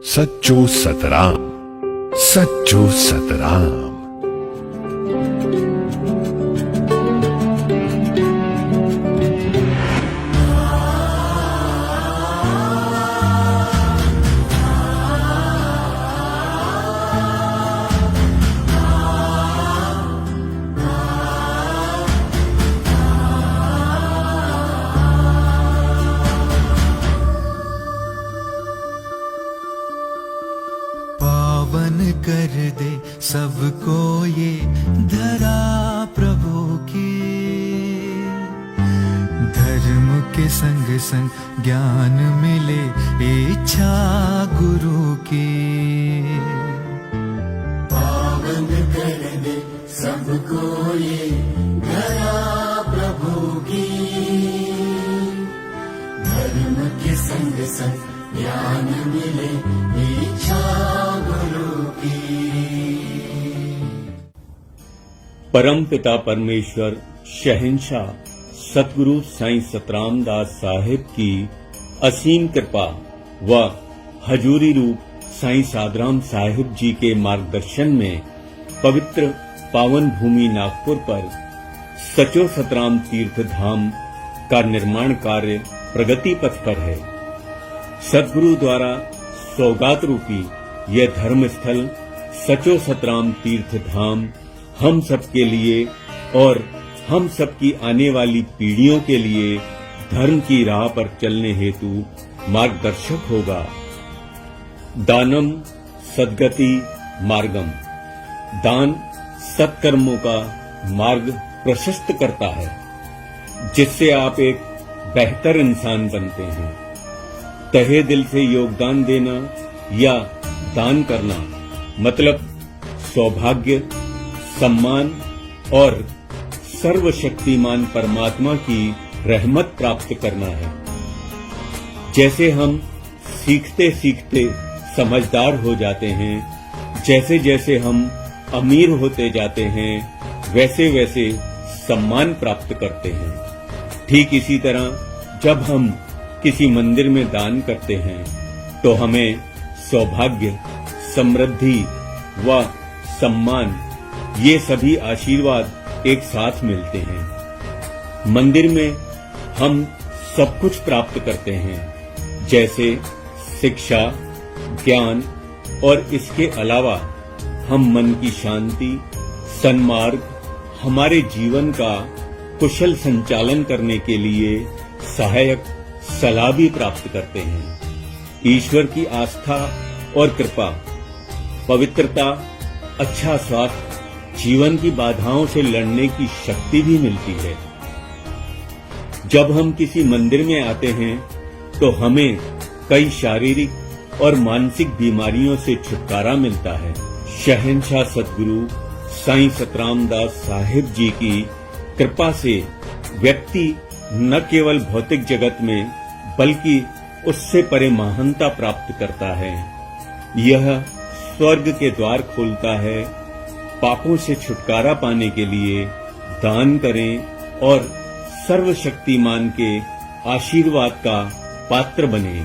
सच्चो सतराम, सच्चो सतराम। पावन कर दे सबको ये धरा प्रभु की, धर्म के संग संग ज्ञान मिले इच्छा गुरु की। पावन कर दे सबको ये धरा प्रभु की, धर्म के संग संग ज्ञान मिले इच्छा गुरु की। परम पिता परमेश्वर शहंशाह सतगुरु साईं सतराम दास साहिब की असीम कृपा व हजूरी रूप साईं सादराम साहिब जी के मार्गदर्शन में पवित्र पावन भूमि नागपुर पर सचो सतराम तीर्थ धाम का निर्माण कार्य प्रगति पथ पर है। सद्गुरु द्वारा सौगात रूपी यह धर्म स्थल सचो सतराम तीर्थ धाम हम सबके लिए और हम सबकी आने वाली पीढ़ियों के लिए धर्म की राह पर चलने हेतु मार्गदर्शक होगा। दानम सद्गति मार्गम, दान सत्कर्मों का मार्ग प्रशस्त करता है, जिससे आप एक बेहतर इंसान बनते हैं। तहे दिल से योगदान देना या दान करना मतलब सौभाग्य, सम्मान और सर्वशक्तिमान परमात्मा की रहमत प्राप्त करना है। जैसे हम सीखते सीखते समझदार हो जाते हैं, जैसे जैसे हम अमीर होते जाते हैं, वैसे वैसे सम्मान प्राप्त करते हैं। ठीक इसी तरह जब हम किसी मंदिर में दान करते हैं तो हमें सौभाग्य, समृद्धि व सम्मान ये सभी आशीर्वाद एक साथ मिलते हैं। मंदिर में हम सब कुछ प्राप्त करते हैं, जैसे शिक्षा, ज्ञान और इसके अलावा हम मन की शांति, सन्मार्ग, हमारे जीवन का कुशल संचालन करने के लिए सहायक सलाह भी प्राप्त करते हैं। ईश्वर की आस्था और कृपा, पवित्रता, अच्छा स्वास्थ्य, जीवन की बाधाओं से लड़ने की शक्ति भी मिलती है। जब हम किसी मंदिर में आते हैं तो हमें कई शारीरिक और मानसिक बीमारियों से छुटकारा मिलता है। शहंशाह सतगुरु साईं सतराम दास साहिब जी की कृपा से व्यक्ति न केवल भौतिक जगत में बल्कि उससे परे महानता प्राप्त करता है। यह स्वर्ग के द्वार खोलता है। पापों से छुटकारा पाने के लिए दान करें और सर्वशक्तिमान के आशीर्वाद का पात्र बने।